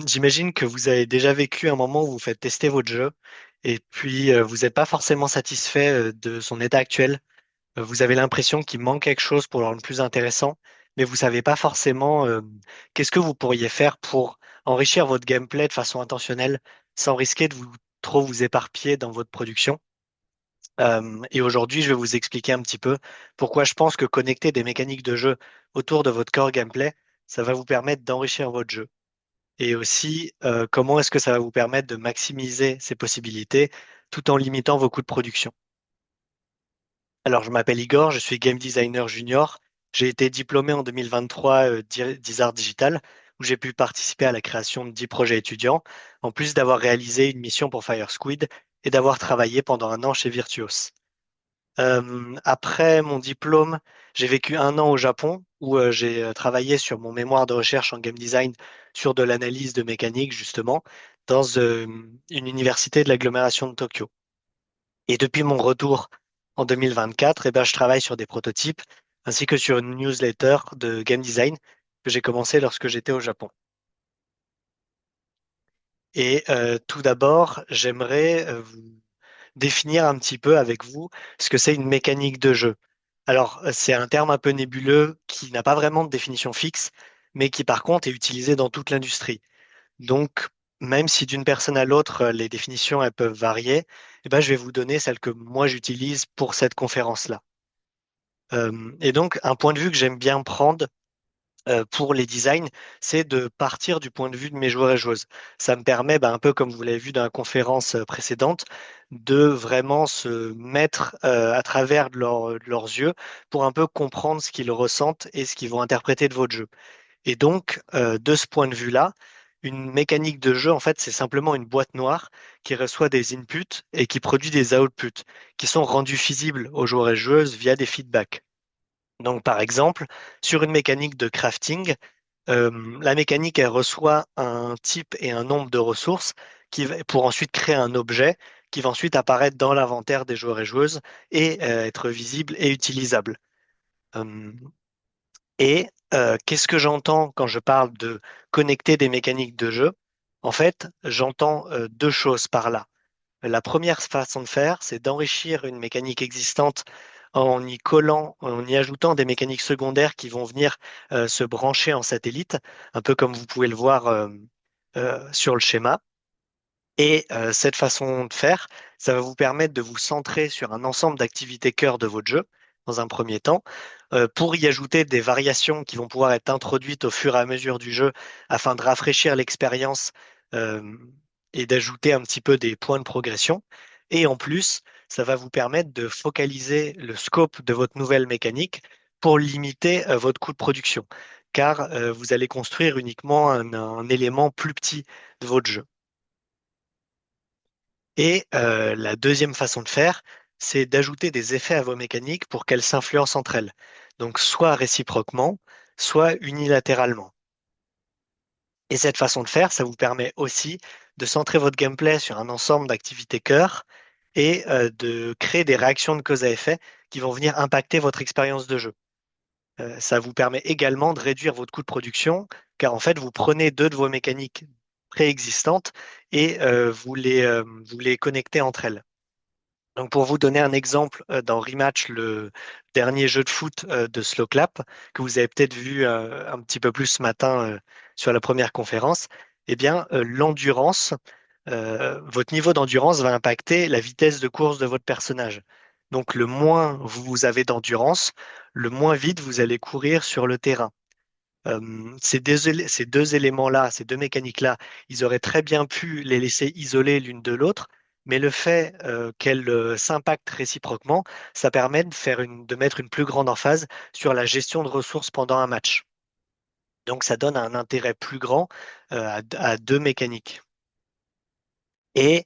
J'imagine que vous avez déjà vécu un moment où vous faites tester votre jeu et puis vous n'êtes pas forcément satisfait de son état actuel. Vous avez l'impression qu'il manque quelque chose pour le rendre plus intéressant, mais vous savez pas forcément qu'est-ce que vous pourriez faire pour enrichir votre gameplay de façon intentionnelle sans risquer de vous trop vous éparpiller dans votre production. Et aujourd'hui, je vais vous expliquer un petit peu pourquoi je pense que connecter des mécaniques de jeu autour de votre core gameplay, ça va vous permettre d'enrichir votre jeu. Et aussi, comment est-ce que ça va vous permettre de maximiser ces possibilités tout en limitant vos coûts de production. Alors, je m'appelle Igor, je suis game designer junior. J'ai été diplômé en 2023 d'Isart Digital, où j'ai pu participer à la création de 10 projets étudiants, en plus d'avoir réalisé une mission pour Fire Squid et d'avoir travaillé pendant un an chez Virtuos. Après mon diplôme, j'ai vécu un an au Japon où j'ai travaillé sur mon mémoire de recherche en game design sur de l'analyse de mécanique, justement, dans une université de l'agglomération de Tokyo. Et depuis mon retour en 2024, eh ben, je travaille sur des prototypes ainsi que sur une newsletter de game design que j'ai commencé lorsque j'étais au Japon. Et tout d'abord, j'aimerais vous définir un petit peu avec vous ce que c'est une mécanique de jeu. Alors, c'est un terme un peu nébuleux qui n'a pas vraiment de définition fixe, mais qui par contre est utilisé dans toute l'industrie. Donc, même si d'une personne à l'autre, les définitions elles peuvent varier, eh ben, je vais vous donner celle que moi j'utilise pour cette conférence-là. Et donc, un point de vue que j'aime bien prendre pour les designs, c'est de partir du point de vue de mes joueurs et joueuses. Ça me permet, un peu comme vous l'avez vu dans la conférence précédente, de vraiment se mettre à travers leurs yeux pour un peu comprendre ce qu'ils ressentent et ce qu'ils vont interpréter de votre jeu. Et donc, de ce point de vue-là, une mécanique de jeu, en fait, c'est simplement une boîte noire qui reçoit des inputs et qui produit des outputs qui sont rendus visibles aux joueurs et joueuses via des feedbacks. Donc, par exemple, sur une mécanique de crafting, la mécanique, elle reçoit un type et un nombre de ressources pour ensuite créer un objet qui va ensuite apparaître dans l'inventaire des joueurs et joueuses et être visible et utilisable. Euh, Qu'est-ce que j'entends quand je parle de connecter des mécaniques de jeu? En fait, j'entends deux choses par là. La première façon de faire, c'est d'enrichir une mécanique existante en y collant, en y ajoutant des mécaniques secondaires qui vont venir se brancher en satellite, un peu comme vous pouvez le voir sur le schéma. Et cette façon de faire, ça va vous permettre de vous centrer sur un ensemble d'activités cœur de votre jeu, dans un premier temps, pour y ajouter des variations qui vont pouvoir être introduites au fur et à mesure du jeu afin de rafraîchir l'expérience euh, et d'ajouter un petit peu des points de progression. Et en plus, ça va vous permettre de focaliser le scope de votre nouvelle mécanique pour limiter votre coût de production, car vous allez construire uniquement un élément plus petit de votre jeu. Et la deuxième façon de faire, c'est d'ajouter des effets à vos mécaniques pour qu'elles s'influencent entre elles. Donc soit réciproquement, soit unilatéralement. Et cette façon de faire, ça vous permet aussi de centrer votre gameplay sur un ensemble d'activités cœur et de créer des réactions de cause à effet qui vont venir impacter votre expérience de jeu. Ça vous permet également de réduire votre coût de production, car en fait, vous prenez deux de vos mécaniques préexistantes et vous les connectez entre elles. Donc pour vous donner un exemple, dans Rematch, le dernier jeu de foot de Slowclap, que vous avez peut-être vu un petit peu plus ce matin sur la première conférence, eh bien, l'endurance, votre niveau d'endurance va impacter la vitesse de course de votre personnage. Donc le moins vous avez d'endurance, le moins vite vous allez courir sur le terrain. Ces deux éléments-là, ces deux mécaniques-là, ils auraient très bien pu les laisser isolés l'une de l'autre, mais le fait qu'elles s'impactent réciproquement, ça permet de mettre une plus grande emphase sur la gestion de ressources pendant un match. Donc ça donne un intérêt plus grand à deux mécaniques. Et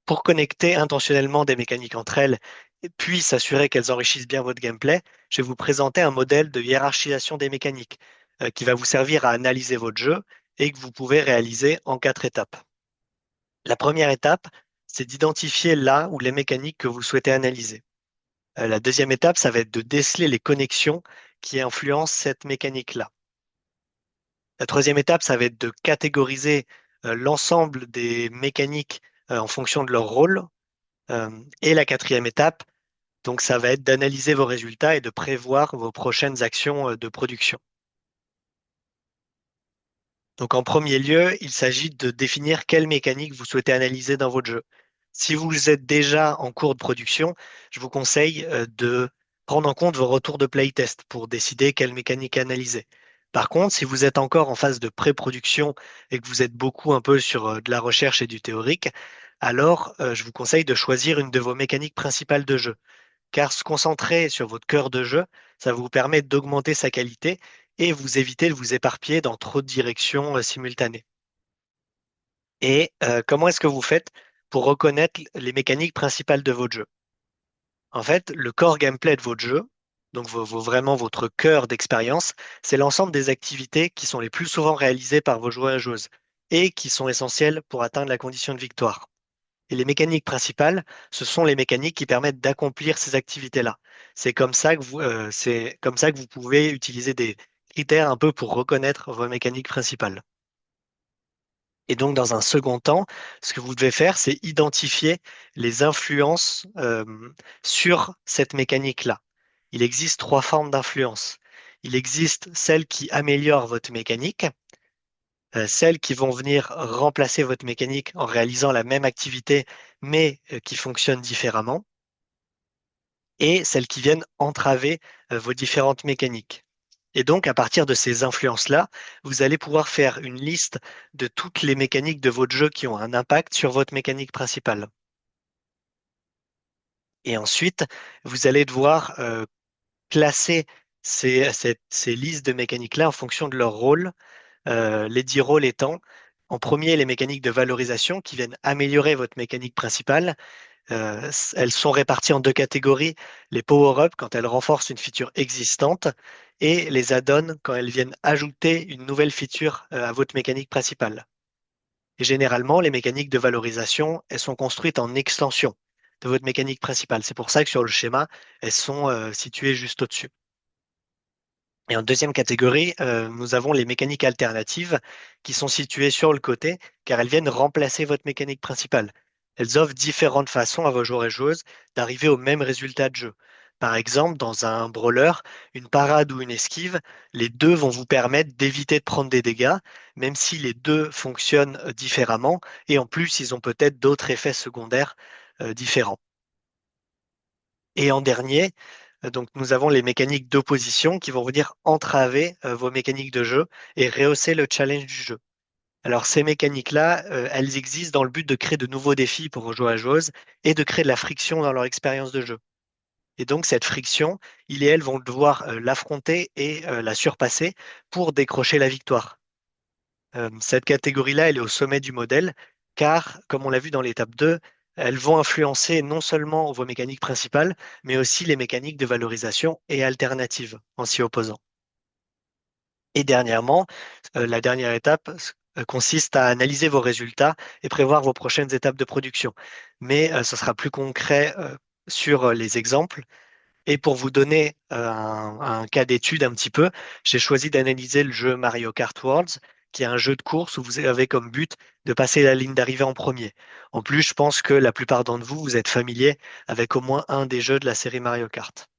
pour connecter intentionnellement des mécaniques entre elles, et puis s'assurer qu'elles enrichissent bien votre gameplay, je vais vous présenter un modèle de hiérarchisation des mécaniques qui va vous servir à analyser votre jeu et que vous pouvez réaliser en quatre étapes. La première étape, c'est d'identifier là où les mécaniques que vous souhaitez analyser. La deuxième étape, ça va être de déceler les connexions qui influencent cette mécanique-là. La troisième étape, ça va être de catégoriser l'ensemble des mécaniques en fonction de leur rôle. Euh, et la quatrième étape, donc ça va être d'analyser vos résultats et de prévoir vos prochaines actions de production. Donc en premier lieu, il s'agit de définir quelle mécanique vous souhaitez analyser dans votre jeu. Si vous êtes déjà en cours de production, je vous conseille de prendre en compte vos retours de playtest pour décider quelle mécanique analyser. Par contre, si vous êtes encore en phase de pré-production et que vous êtes beaucoup un peu sur de la recherche et du théorique, alors je vous conseille de choisir une de vos mécaniques principales de jeu car se concentrer sur votre cœur de jeu, ça vous permet d'augmenter sa qualité et vous éviter de vous éparpiller dans trop de directions simultanées. Et comment est-ce que vous faites pour reconnaître les mécaniques principales de votre jeu? En fait, le core gameplay de votre jeu, donc vraiment votre cœur d'expérience, c'est l'ensemble des activités qui sont les plus souvent réalisées par vos joueurs et joueuses et qui sont essentielles pour atteindre la condition de victoire. Et les mécaniques principales, ce sont les mécaniques qui permettent d'accomplir ces activités-là. C'est comme ça que vous pouvez utiliser des critères un peu pour reconnaître vos mécaniques principales. Et donc, dans un second temps, ce que vous devez faire, c'est identifier les influences sur cette mécanique-là. Il existe trois formes d'influence. Il existe celles qui améliorent votre mécanique, celles qui vont venir remplacer votre mécanique en réalisant la même activité, mais qui fonctionnent différemment, et celles qui viennent entraver vos différentes mécaniques. Et donc, à partir de ces influences-là, vous allez pouvoir faire une liste de toutes les mécaniques de votre jeu qui ont un impact sur votre mécanique principale. Et ensuite, vous allez devoir classer ces listes de mécaniques-là en fonction de leur rôle, les 10 rôles étant, en premier, les mécaniques de valorisation qui viennent améliorer votre mécanique principale. Elles sont réparties en deux catégories, les power-up quand elles renforcent une feature existante et les add-ons quand elles viennent ajouter une nouvelle feature à votre mécanique principale. Et généralement, les mécaniques de valorisation, elles sont construites en extension de votre mécanique principale. C'est pour ça que sur le schéma, elles sont situées juste au-dessus. Et en deuxième catégorie, nous avons les mécaniques alternatives qui sont situées sur le côté car elles viennent remplacer votre mécanique principale. Elles offrent différentes façons à vos joueurs et joueuses d'arriver au même résultat de jeu. Par exemple, dans un brawler, une parade ou une esquive, les deux vont vous permettre d'éviter de prendre des dégâts, même si les deux fonctionnent différemment, et en plus, ils ont peut-être d'autres effets secondaires différents. Et en dernier, donc nous avons les mécaniques d'opposition qui vont venir entraver vos mécaniques de jeu et rehausser le challenge du jeu. Alors ces mécaniques-là, elles existent dans le but de créer de nouveaux défis pour vos joueurs et joueuses et de créer de la friction dans leur expérience de jeu. Et donc cette friction, ils et elles vont devoir l'affronter et la surpasser pour décrocher la victoire. Cette catégorie-là, elle est au sommet du modèle, car, comme on l'a vu dans l'étape 2, elles vont influencer non seulement vos mécaniques principales, mais aussi les mécaniques de valorisation et alternatives en s'y opposant. Et dernièrement, la dernière étape consiste à analyser vos résultats et prévoir vos prochaines étapes de production. Mais ce sera plus concret sur les exemples. Et pour vous donner un cas d'étude un petit peu, j'ai choisi d'analyser le jeu Mario Kart Worlds, qui est un jeu de course où vous avez comme but de passer la ligne d'arrivée en premier. En plus, je pense que la plupart d'entre vous, vous êtes familier avec au moins un des jeux de la série Mario Kart.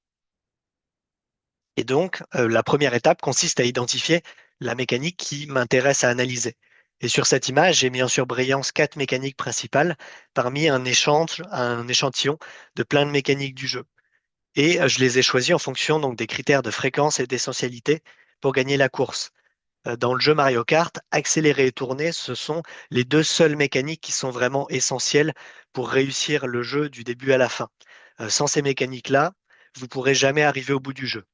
Et donc, la première étape consiste à identifier la mécanique qui m'intéresse à analyser. Et sur cette image, j'ai mis en surbrillance quatre mécaniques principales parmi un échantillon de plein de mécaniques du jeu. Et je les ai choisis en fonction donc des critères de fréquence et d'essentialité pour gagner la course. Dans le jeu Mario Kart, accélérer et tourner, ce sont les deux seules mécaniques qui sont vraiment essentielles pour réussir le jeu du début à la fin. Sans ces mécaniques-là, vous pourrez jamais arriver au bout du jeu.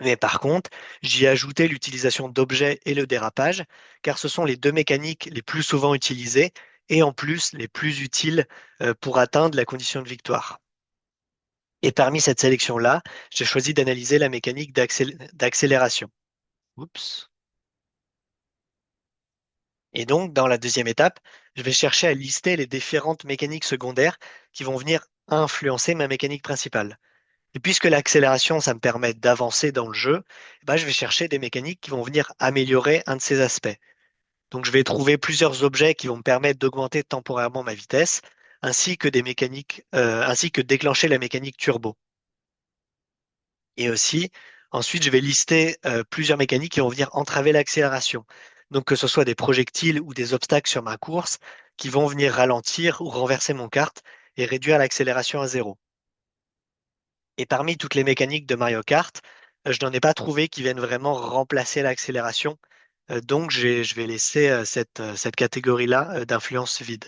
Mais par contre, j'y ai ajouté l'utilisation d'objets et le dérapage, car ce sont les deux mécaniques les plus souvent utilisées et en plus les plus utiles pour atteindre la condition de victoire. Et parmi cette sélection-là, j'ai choisi d'analyser la mécanique d'accélération. Oups. Et donc, dans la deuxième étape, je vais chercher à lister les différentes mécaniques secondaires qui vont venir influencer ma mécanique principale. Et puisque l'accélération, ça me permet d'avancer dans le jeu, eh ben, je vais chercher des mécaniques qui vont venir améliorer un de ces aspects. Donc, je vais trouver plusieurs objets qui vont me permettre d'augmenter temporairement ma vitesse, ainsi que déclencher la mécanique turbo. Et aussi, ensuite, je vais lister plusieurs mécaniques qui vont venir entraver l'accélération. Donc, que ce soit des projectiles ou des obstacles sur ma course qui vont venir ralentir ou renverser mon kart et réduire l'accélération à zéro. Et parmi toutes les mécaniques de Mario Kart, je n'en ai pas trouvé qui viennent vraiment remplacer l'accélération. Donc, je vais laisser cette catégorie-là d'influence vide.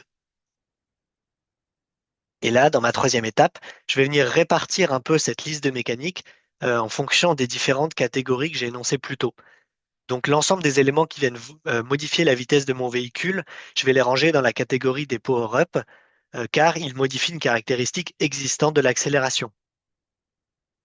Et là, dans ma troisième étape, je vais venir répartir un peu cette liste de mécaniques en fonction des différentes catégories que j'ai énoncées plus tôt. Donc, l'ensemble des éléments qui viennent modifier la vitesse de mon véhicule, je vais les ranger dans la catégorie des power-up, car ils modifient une caractéristique existante de l'accélération.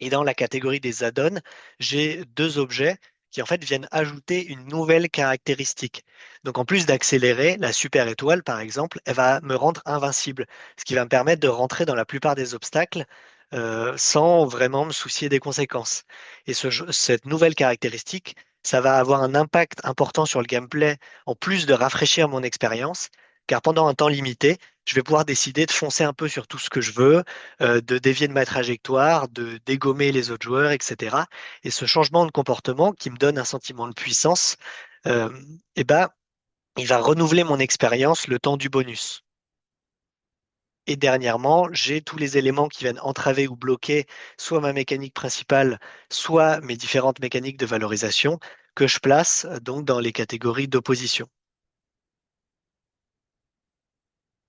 Et dans la catégorie des add-ons, j'ai deux objets qui en fait viennent ajouter une nouvelle caractéristique. Donc en plus d'accélérer, la super étoile, par exemple, elle va me rendre invincible, ce qui va me permettre de rentrer dans la plupart des obstacles sans vraiment me soucier des conséquences. Et cette nouvelle caractéristique, ça va avoir un impact important sur le gameplay, en plus de rafraîchir mon expérience, car pendant un temps limité, je vais pouvoir décider de foncer un peu sur tout ce que je veux, de dévier de ma trajectoire, de dégommer les autres joueurs, etc. Et ce changement de comportement qui me donne un sentiment de puissance, euh, eh ben, il va renouveler mon expérience le temps du bonus. Et dernièrement, j'ai tous les éléments qui viennent entraver ou bloquer soit ma mécanique principale, soit mes différentes mécaniques de valorisation que je place donc dans les catégories d'opposition.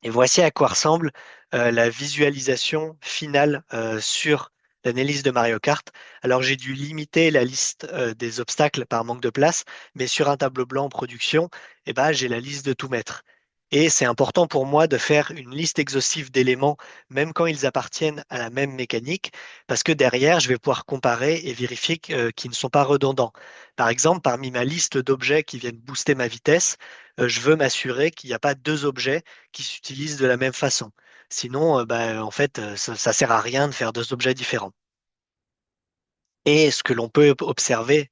Et voici à quoi ressemble la visualisation finale sur l'analyse de Mario Kart. Alors j'ai dû limiter la liste des obstacles par manque de place, mais sur un tableau blanc en production, eh ben, j'ai la liste de tout mettre. Et c'est important pour moi de faire une liste exhaustive d'éléments, même quand ils appartiennent à la même mécanique, parce que derrière, je vais pouvoir comparer et vérifier qu'ils ne sont pas redondants. Par exemple, parmi ma liste d'objets qui viennent booster ma vitesse, je veux m'assurer qu'il n'y a pas deux objets qui s'utilisent de la même façon. Sinon, en fait, ça sert à rien de faire deux objets différents. Et ce que l'on peut observer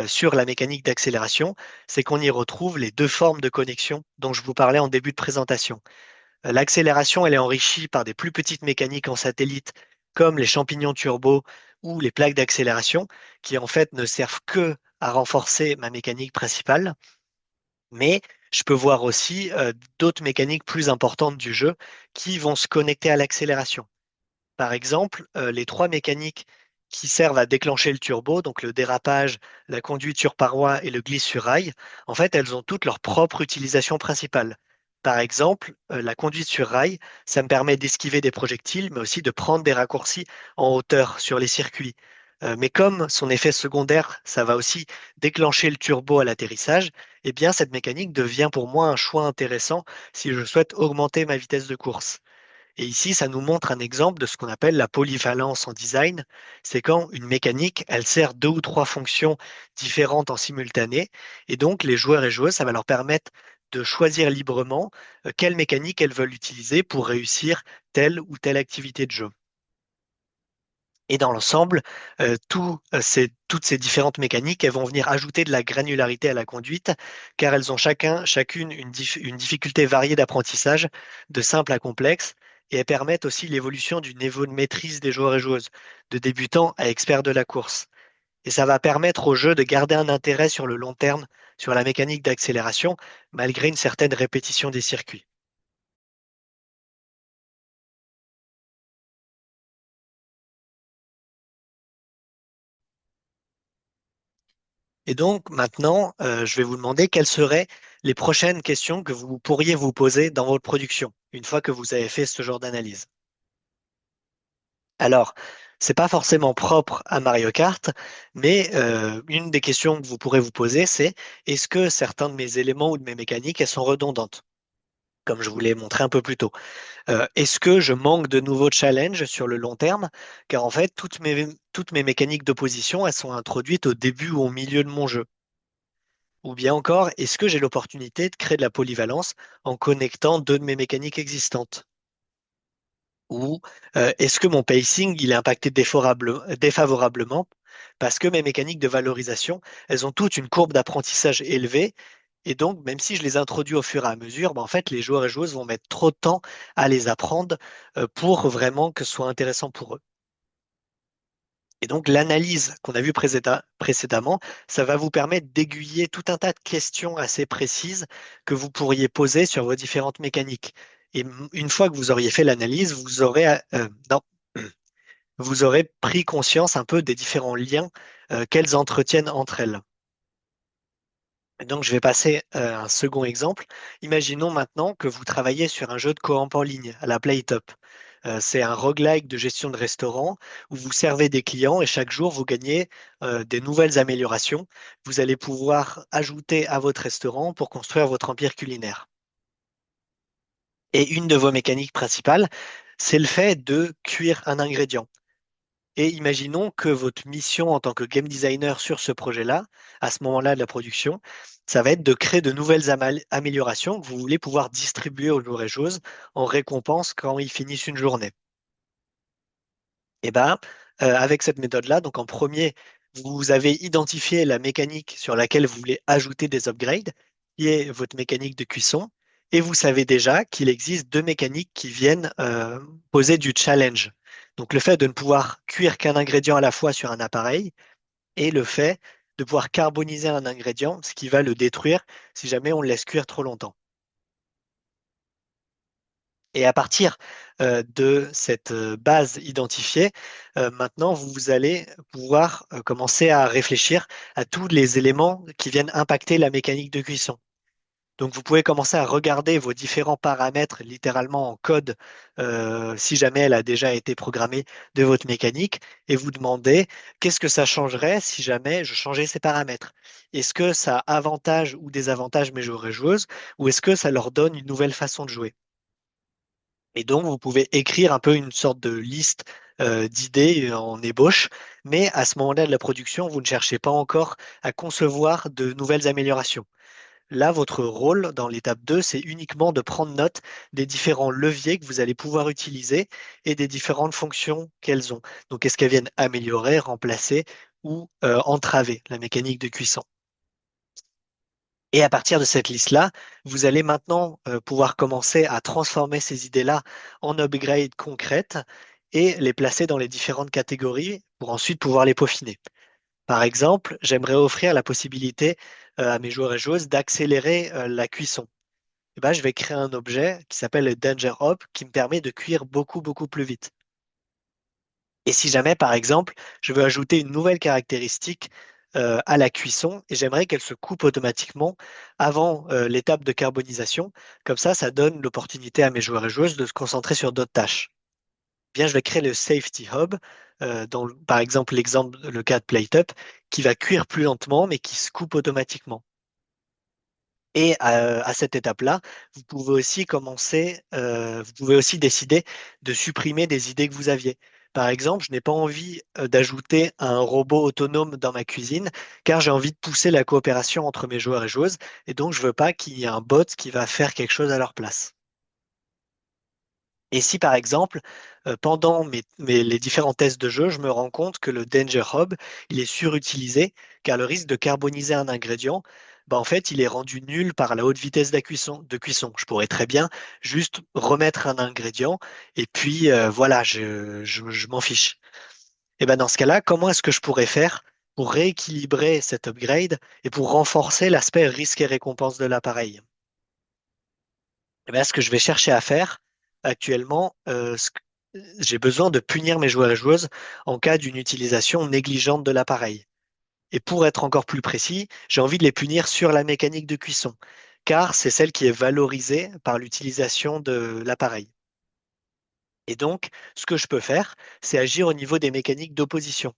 sur la mécanique d'accélération, c'est qu'on y retrouve les deux formes de connexion dont je vous parlais en début de présentation. L'accélération, elle est enrichie par des plus petites mécaniques en satellite, comme les champignons turbo ou les plaques d'accélération, qui en fait ne servent que à renforcer ma mécanique principale. Mais je peux voir aussi d'autres mécaniques plus importantes du jeu qui vont se connecter à l'accélération. Par exemple, les trois mécaniques qui servent à déclencher le turbo, donc le dérapage, la conduite sur paroi et le glisse sur rail, en fait, elles ont toutes leur propre utilisation principale. Par exemple, la conduite sur rail, ça me permet d'esquiver des projectiles, mais aussi de prendre des raccourcis en hauteur sur les circuits. Mais comme son effet secondaire, ça va aussi déclencher le turbo à l'atterrissage, eh bien, cette mécanique devient pour moi un choix intéressant si je souhaite augmenter ma vitesse de course. Et ici, ça nous montre un exemple de ce qu'on appelle la polyvalence en design. C'est quand une mécanique, elle sert deux ou trois fonctions différentes en simultané. Et donc, les joueurs et joueuses, ça va leur permettre de choisir librement quelle mécanique elles veulent utiliser pour réussir telle ou telle activité de jeu. Et dans l'ensemble, toutes ces différentes mécaniques, elles vont venir ajouter de la granularité à la conduite, car elles ont chacune une difficulté variée d'apprentissage, de simple à complexe, et elles permettent aussi l'évolution du niveau de maîtrise des joueurs et joueuses, de débutants à experts de la course. Et ça va permettre au jeu de garder un intérêt sur le long terme sur la mécanique d'accélération, malgré une certaine répétition des circuits. Et donc maintenant, je vais vous demander quelles seraient les prochaines questions que vous pourriez vous poser dans votre production, une fois que vous avez fait ce genre d'analyse. Alors, c'est pas forcément propre à Mario Kart, mais une des questions que vous pourrez vous poser, c'est est-ce que certains de mes éléments ou de mes mécaniques, elles sont redondantes, comme je vous l'ai montré un peu plus tôt. Est-ce que je manque de nouveaux challenges sur le long terme? Car en fait, toutes mes mécaniques d'opposition, elles sont introduites au début ou au milieu de mon jeu. Ou bien encore, est-ce que j'ai l'opportunité de créer de la polyvalence en connectant deux de mes mécaniques existantes? Ou est-ce que mon pacing il est impacté défavorablement parce que mes mécaniques de valorisation, elles ont toutes une courbe d'apprentissage élevée et donc même si je les introduis au fur et à mesure, ben, en fait les joueurs et joueuses vont mettre trop de temps à les apprendre pour vraiment que ce soit intéressant pour eux. Et donc l'analyse qu'on a vue précédemment, ça va vous permettre d'aiguiller tout un tas de questions assez précises que vous pourriez poser sur vos différentes mécaniques. Et une fois que vous auriez fait l'analyse, non, vous aurez pris conscience un peu des différents liens qu'elles entretiennent entre elles. Et donc, je vais passer un second exemple. Imaginons maintenant que vous travaillez sur un jeu de coop en ligne, à la Playtop. C'est un roguelike de gestion de restaurant où vous servez des clients et chaque jour, vous gagnez des nouvelles améliorations. Vous allez pouvoir ajouter à votre restaurant pour construire votre empire culinaire. Et une de vos mécaniques principales, c'est le fait de cuire un ingrédient. Et imaginons que votre mission en tant que game designer sur ce projet-là, à ce moment-là de la production, ça va être de créer de nouvelles améliorations que vous voulez pouvoir distribuer aux joueurs et joueuses en récompense quand ils finissent une journée. Et ben, avec cette méthode-là, donc en premier, vous avez identifié la mécanique sur laquelle vous voulez ajouter des upgrades, qui est votre mécanique de cuisson, et vous savez déjà qu'il existe deux mécaniques qui viennent poser du challenge. Donc le fait de ne pouvoir cuire qu'un ingrédient à la fois sur un appareil et le fait de pouvoir carboniser un ingrédient, ce qui va le détruire si jamais on le laisse cuire trop longtemps. Et à partir de cette base identifiée, maintenant, vous allez pouvoir commencer à réfléchir à tous les éléments qui viennent impacter la mécanique de cuisson. Donc, vous pouvez commencer à regarder vos différents paramètres littéralement en code, si jamais elle a déjà été programmée de votre mécanique, et vous demander qu'est-ce que ça changerait si jamais je changeais ces paramètres. Est-ce que ça avantage ou désavantage mes joueurs et joueuses, ou est-ce que ça leur donne une nouvelle façon de jouer? Et donc, vous pouvez écrire un peu une sorte de liste d'idées en ébauche, mais à ce moment-là de la production, vous ne cherchez pas encore à concevoir de nouvelles améliorations. Là, votre rôle dans l'étape 2, c'est uniquement de prendre note des différents leviers que vous allez pouvoir utiliser et des différentes fonctions qu'elles ont. Donc, est-ce qu'elles viennent améliorer, remplacer ou entraver la mécanique de cuisson? Et à partir de cette liste-là, vous allez maintenant pouvoir commencer à transformer ces idées-là en upgrades concrètes et les placer dans les différentes catégories pour ensuite pouvoir les peaufiner. Par exemple, j'aimerais offrir la possibilité à mes joueurs et joueuses d'accélérer la cuisson. Eh ben, je vais créer un objet qui s'appelle le Danger Hop qui me permet de cuire beaucoup, beaucoup plus vite. Et si jamais, par exemple, je veux ajouter une nouvelle caractéristique à la cuisson et j'aimerais qu'elle se coupe automatiquement avant l'étape de carbonisation, comme ça donne l'opportunité à mes joueurs et joueuses de se concentrer sur d'autres tâches. Bien, je vais créer le Safety Hub, par exemple le cas de PlateUp, qui va cuire plus lentement mais qui se coupe automatiquement. Et à cette étape-là, vous pouvez aussi décider de supprimer des idées que vous aviez. Par exemple, je n'ai pas envie d'ajouter un robot autonome dans ma cuisine, car j'ai envie de pousser la coopération entre mes joueurs et joueuses, et donc je veux pas qu'il y ait un bot qui va faire quelque chose à leur place. Et si par exemple, pendant les différents tests de jeu, je me rends compte que le Danger Hub, il est surutilisé, car le risque de carboniser un ingrédient, bah, en fait, il est rendu nul par la haute vitesse de cuisson. Je pourrais très bien juste remettre un ingrédient et puis voilà, je m'en fiche. Et ben dans ce cas-là, comment est-ce que je pourrais faire pour rééquilibrer cet upgrade et pour renforcer l'aspect risque et récompense de l'appareil? Eh ben, ce que je vais chercher à faire actuellement, j'ai besoin de punir mes joueurs et joueuses en cas d'une utilisation négligente de l'appareil. Et pour être encore plus précis, j'ai envie de les punir sur la mécanique de cuisson, car c'est celle qui est valorisée par l'utilisation de l'appareil. Et donc, ce que je peux faire, c'est agir au niveau des mécaniques d'opposition.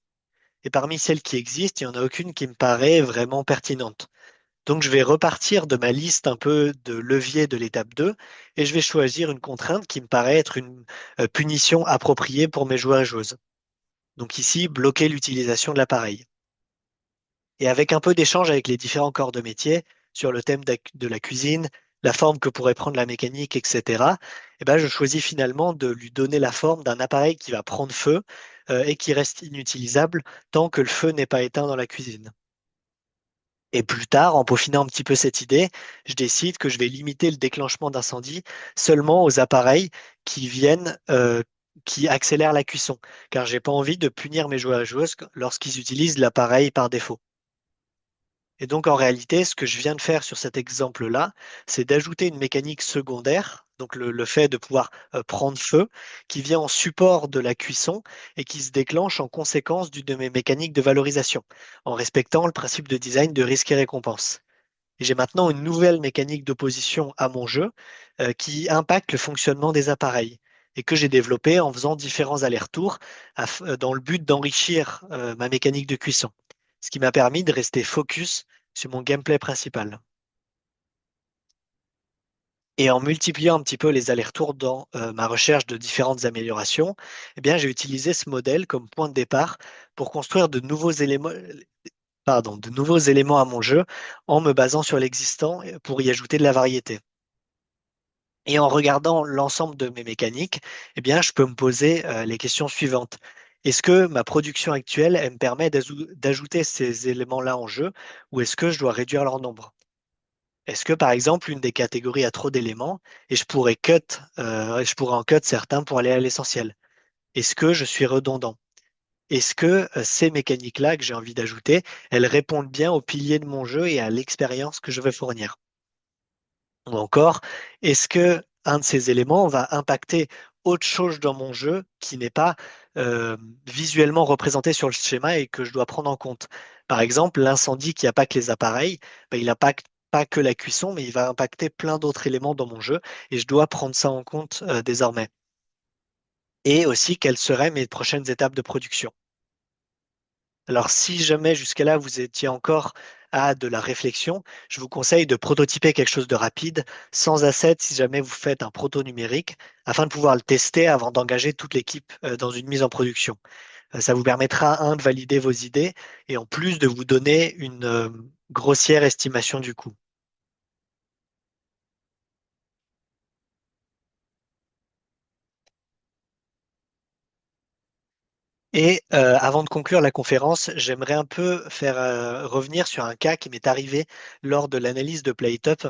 Et parmi celles qui existent, il n'y en a aucune qui me paraît vraiment pertinente. Donc, je vais repartir de ma liste un peu de leviers de l'étape 2 et je vais choisir une contrainte qui me paraît être une punition appropriée pour mes joueurs et joueuses. Donc ici, bloquer l'utilisation de l'appareil. Et avec un peu d'échange avec les différents corps de métier sur le thème de la cuisine, la forme que pourrait prendre la mécanique, etc., eh ben, je choisis finalement de lui donner la forme d'un appareil qui va prendre feu et qui reste inutilisable tant que le feu n'est pas éteint dans la cuisine. Et plus tard, en peaufinant un petit peu cette idée, je décide que je vais limiter le déclenchement d'incendie seulement aux appareils qui accélèrent la cuisson, car j'ai pas envie de punir mes joueurs et joueuses lorsqu'ils utilisent l'appareil par défaut. Et donc, en réalité, ce que je viens de faire sur cet exemple-là, c'est d'ajouter une mécanique secondaire, donc le fait de pouvoir prendre feu, qui vient en support de la cuisson et qui se déclenche en conséquence d'une de mes mécaniques de valorisation, en respectant le principe de design de risque et récompense. Et j'ai maintenant une nouvelle mécanique d'opposition à mon jeu qui impacte le fonctionnement des appareils et que j'ai développée en faisant différents allers-retours dans le but d'enrichir ma mécanique de cuisson, ce qui m'a permis de rester focus sur mon gameplay principal. Et en multipliant un petit peu les allers-retours dans ma recherche de différentes améliorations, eh bien, j'ai utilisé ce modèle comme point de départ pour construire de nouveaux éléments à mon jeu en me basant sur l'existant pour y ajouter de la variété. Et en regardant l'ensemble de mes mécaniques, eh bien, je peux me poser les questions suivantes. Est-ce que ma production actuelle, elle me permet d'ajouter ces éléments-là en jeu ou est-ce que je dois réduire leur nombre? Est-ce que, par exemple, une des catégories a trop d'éléments et je pourrais en cut certains pour aller à l'essentiel? Est-ce que je suis redondant? Est-ce que ces mécaniques-là que j'ai envie d'ajouter, elles répondent bien aux piliers de mon jeu et à l'expérience que je veux fournir? Ou encore, est-ce que un de ces éléments va impacter autre chose dans mon jeu qui n'est pas euh, visuellement représenté sur le schéma et que je dois prendre en compte? Par exemple, l'incendie qui impacte les appareils, ben, il impacte pas que la cuisson, mais il va impacter plein d'autres éléments dans mon jeu et je dois prendre ça en compte désormais. Et aussi, quelles seraient mes prochaines étapes de production? Alors, si jamais jusqu'à là vous étiez encore à de la réflexion, je vous conseille de prototyper quelque chose de rapide, sans asset, si jamais vous faites un proto numérique, afin de pouvoir le tester avant d'engager toute l'équipe dans une mise en production. Ça vous permettra, un, de valider vos idées et en plus de vous donner une grossière estimation du coût. Et avant de conclure la conférence, j'aimerais un peu faire revenir sur un cas qui m'est arrivé lors de l'analyse de PlayTop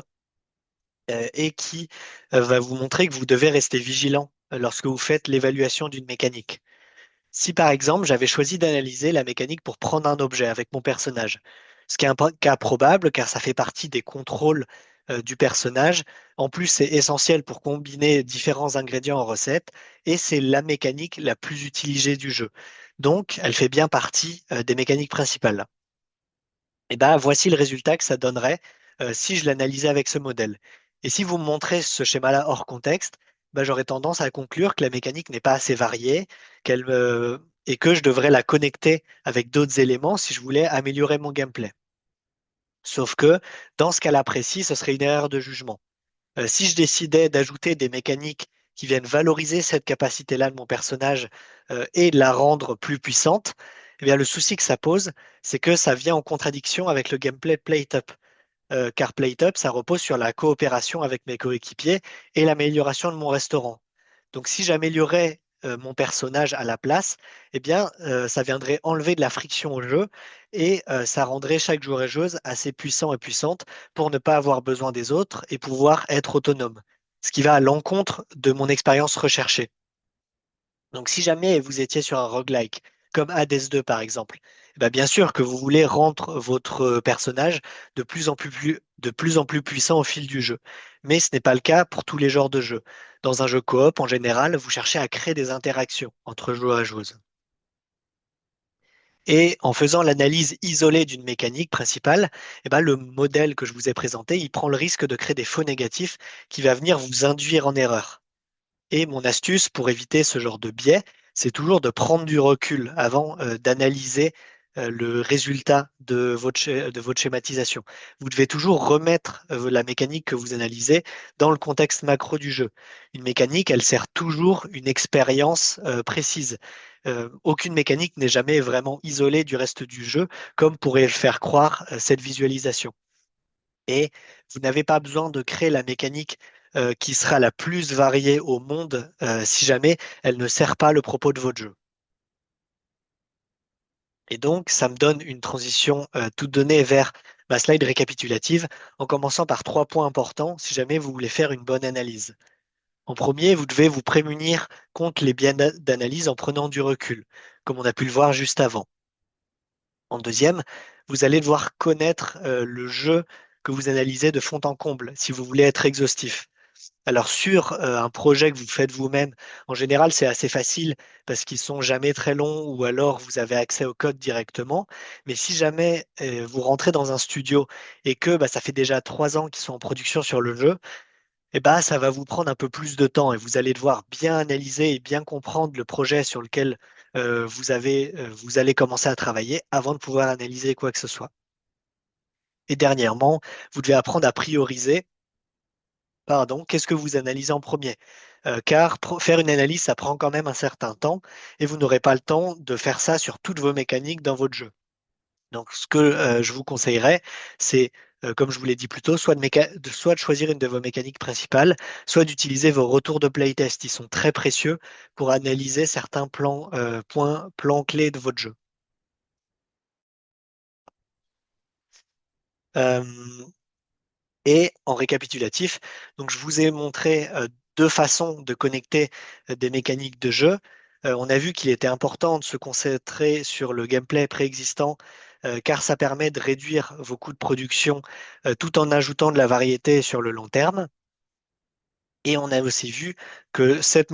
et qui va vous montrer que vous devez rester vigilant lorsque vous faites l'évaluation d'une mécanique. Si par exemple j'avais choisi d'analyser la mécanique pour prendre un objet avec mon personnage, ce qui est un cas probable car ça fait partie des contrôles du personnage, en plus c'est essentiel pour combiner différents ingrédients en recette et c'est la mécanique la plus utilisée du jeu. Donc elle fait bien partie des mécaniques principales. Et ben, voici le résultat que ça donnerait si je l'analysais avec ce modèle. Et si vous me montrez ce schéma-là hors contexte, ben, j'aurais tendance à conclure que la mécanique n'est pas assez variée, et que je devrais la connecter avec d'autres éléments si je voulais améliorer mon gameplay. Sauf que dans ce cas-là précis, ce serait une erreur de jugement. Si je décidais d'ajouter des mécaniques qui viennent valoriser cette capacité-là de mon personnage et de la rendre plus puissante, eh bien, le souci que ça pose, c'est que ça vient en contradiction avec le gameplay PlayTop. Car PlayTop, ça repose sur la coopération avec mes coéquipiers et l'amélioration de mon restaurant. Donc, si j'améliorais mon personnage à la place, eh bien, ça viendrait enlever de la friction au jeu et ça rendrait chaque joueur et joueuse assez puissant et puissante pour ne pas avoir besoin des autres et pouvoir être autonome. Ce qui va à l'encontre de mon expérience recherchée. Donc, si jamais vous étiez sur un roguelike, comme Hades 2 par exemple, eh ben, bien sûr que vous voulez rendre votre personnage de plus en plus puissant au fil du jeu. Mais ce n'est pas le cas pour tous les genres de jeux. Dans un jeu coop, en général, vous cherchez à créer des interactions entre joueurs et joueuses. Et en faisant l'analyse isolée d'une mécanique principale, eh ben, le modèle que je vous ai présenté, il prend le risque de créer des faux négatifs qui va venir vous induire en erreur. Et mon astuce pour éviter ce genre de biais, c'est toujours de prendre du recul avant d'analyser le résultat de votre schématisation. Vous devez toujours remettre la mécanique que vous analysez dans le contexte macro du jeu. Une mécanique, elle sert toujours une expérience précise. Aucune mécanique n'est jamais vraiment isolée du reste du jeu, comme pourrait le faire croire cette visualisation. Et vous n'avez pas besoin de créer la mécanique qui sera la plus variée au monde si jamais elle ne sert pas le propos de votre jeu. Et donc, ça me donne une transition toute donnée vers ma slide récapitulative en commençant par trois points importants si jamais vous voulez faire une bonne analyse. En premier, vous devez vous prémunir contre les biais d'analyse en prenant du recul, comme on a pu le voir juste avant. En deuxième, vous allez devoir connaître le jeu que vous analysez de fond en comble si vous voulez être exhaustif. Alors sur un projet que vous faites vous-même, en général c'est assez facile parce qu'ils sont jamais très longs ou alors vous avez accès au code directement. Mais si jamais vous rentrez dans un studio et que bah, ça fait déjà 3 ans qu'ils sont en production sur le jeu, eh bah, ça va vous prendre un peu plus de temps et vous allez devoir bien analyser et bien comprendre le projet sur lequel vous allez commencer à travailler avant de pouvoir analyser quoi que ce soit. Et dernièrement, vous devez apprendre à prioriser. Pardon, qu'est-ce que vous analysez en premier? Car faire une analyse, ça prend quand même un certain temps et vous n'aurez pas le temps de faire ça sur toutes vos mécaniques dans votre jeu. Donc, ce que je vous conseillerais, c'est, comme je vous l'ai dit plus tôt, soit de choisir une de vos mécaniques principales, soit d'utiliser vos retours de playtest. Ils sont très précieux pour analyser certains plans clés de votre jeu. Euh, Et en récapitulatif, donc je vous ai montré deux façons de connecter des mécaniques de jeu. On a vu qu'il était important de se concentrer sur le gameplay préexistant car ça permet de réduire vos coûts de production tout en ajoutant de la variété sur le long terme. Et on a aussi vu que cette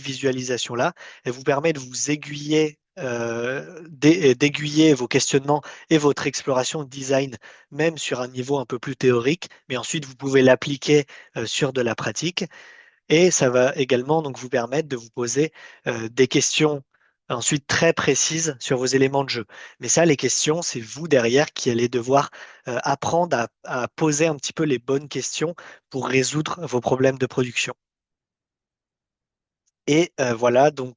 visualisation-là, elle vous permet de vous aiguiller, d'aiguiller vos questionnements et votre exploration de design, même sur un niveau un peu plus théorique, mais ensuite vous pouvez l'appliquer sur de la pratique. Et ça va également donc vous permettre de vous poser des questions ensuite très précises sur vos éléments de jeu. Mais ça, les questions, c'est vous derrière qui allez devoir apprendre à poser un petit peu les bonnes questions pour résoudre vos problèmes de production. Et voilà, donc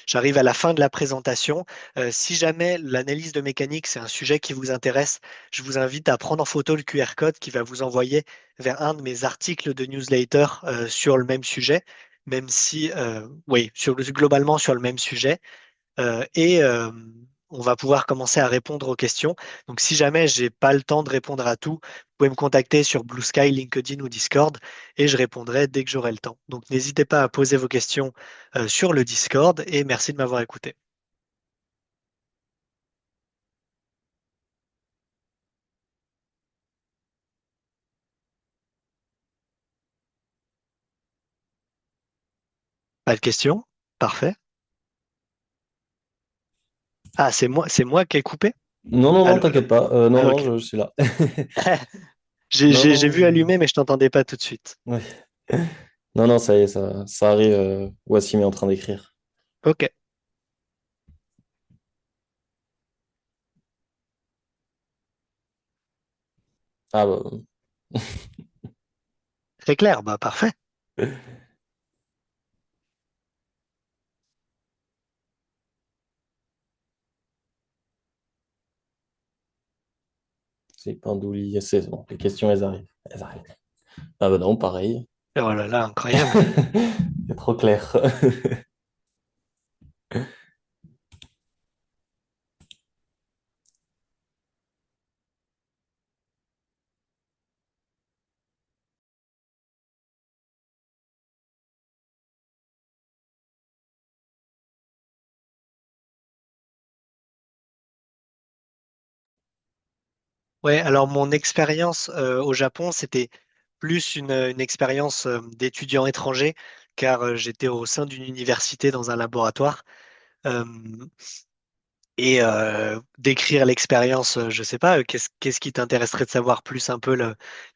j'arrive à la fin de la présentation. Si jamais l'analyse de mécanique, c'est un sujet qui vous intéresse, je vous invite à prendre en photo le QR code qui va vous envoyer vers un de mes articles de newsletter sur le même sujet, même si, oui, globalement sur le même sujet. Et on va pouvoir commencer à répondre aux questions. Donc, si jamais j'ai pas le temps de répondre à tout, vous pouvez me contacter sur Blue Sky, LinkedIn ou Discord et je répondrai dès que j'aurai le temps. Donc, n'hésitez pas à poser vos questions sur le Discord et merci de m'avoir écouté. Pas de questions? Parfait. Ah, c'est moi qui ai coupé? Non, non, non, Allô, allô. t'inquiète pas. Non, Ah, non, ok. je suis là. Non, J'ai non, vu allumer, mais je t'entendais pas tout de suite. ouais. Non, non, ça y est, ça arrive. Wassim est en train d'écrire. Ok, Ah bah, très clair. Bah, parfait. c'est Pindouli, c'est bon. Les questions, elles arrivent. Elles arrivent. Ah bah non, pareil. Oh là là, incroyable. C'est trop clair. Ouais, alors mon expérience au Japon, c'était plus une expérience d'étudiant étranger, car j'étais au sein d'une université dans un laboratoire. Euh, et décrire l'expérience, je sais pas, qu'est-ce qui t'intéresserait de savoir plus un peu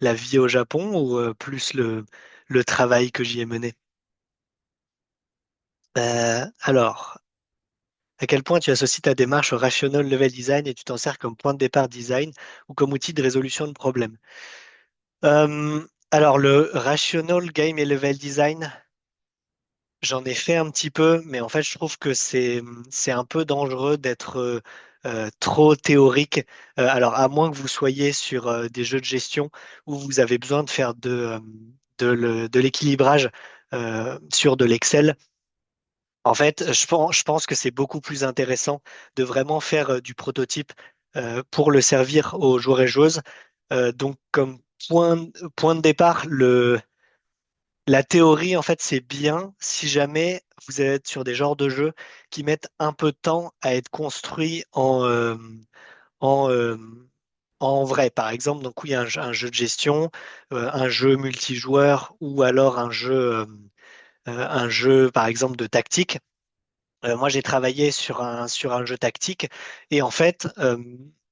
la vie au Japon ou plus le travail que j'y ai mené? Alors, à quel point tu associes ta démarche au rational level design et tu t'en sers comme point de départ design ou comme outil de résolution de problèmes? Alors, le rational game et level design, j'en ai fait un petit peu, mais en fait, je trouve que c'est un peu dangereux d'être trop théorique. Alors, à moins que vous soyez sur des jeux de gestion où vous avez besoin de faire de l'équilibrage sur de l'Excel. En fait, je pense que c'est beaucoup plus intéressant de vraiment faire du prototype pour le servir aux joueurs et joueuses. Donc, comme point de départ, la théorie, en fait, c'est bien si jamais vous êtes sur des genres de jeux qui mettent un peu de temps à être construits en, euh, en vrai. Par exemple, donc, oui, un jeu de gestion, un jeu multijoueur ou alors un jeu, par exemple, de tactique. Moi, j'ai travaillé sur un jeu tactique et en fait,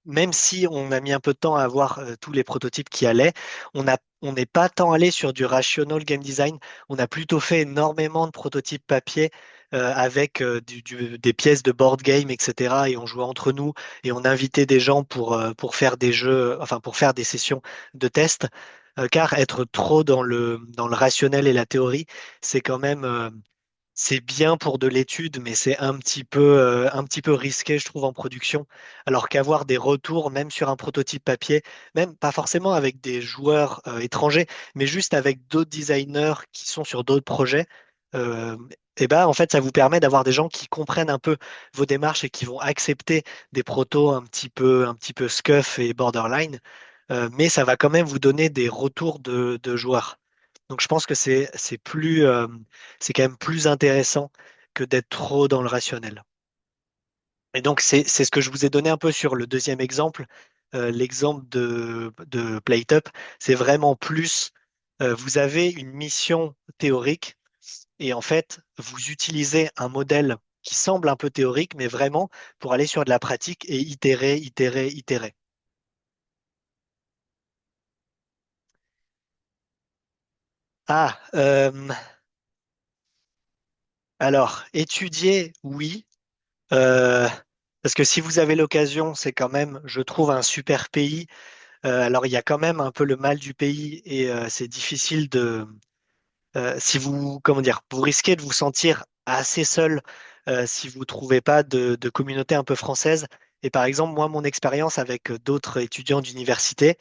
même si on a mis un peu de temps à avoir tous les prototypes qui allaient, on n'est pas tant allé sur du rational game design. On a plutôt fait énormément de prototypes papier avec des pièces de board game, etc. Et on jouait entre nous et on invitait des gens pour faire des jeux, enfin pour faire des sessions de test. Car être trop dans le rationnel et la théorie, c'est quand même c'est bien pour de l'étude, mais c'est un petit peu risqué, je trouve, en production. Alors qu'avoir des retours, même sur un prototype papier, même pas forcément avec des joueurs étrangers, mais juste avec d'autres designers qui sont sur d'autres projets, euh, et ben, en fait, ça vous permet d'avoir des gens qui comprennent un peu vos démarches et qui vont accepter des protos un petit peu scuff et borderline, mais ça va quand même vous donner des retours de joueurs. Donc je pense que c'est quand même plus intéressant que d'être trop dans le rationnel. Et donc c'est ce que je vous ai donné un peu sur le deuxième exemple, l'exemple de PlateUp. C'est vraiment plus, vous avez une mission théorique et en fait vous utilisez un modèle qui semble un peu théorique, mais vraiment pour aller sur de la pratique et itérer, itérer, itérer. Ah, alors étudier, oui. Euh, Parce que si vous avez l'occasion, c'est quand même, je trouve, un super pays. Alors, il y a quand même un peu le mal du pays et c'est difficile si vous, comment dire, vous risquez de vous sentir assez seul si vous trouvez pas de communauté un peu française. Et par exemple, moi, mon expérience avec d'autres étudiants d'université,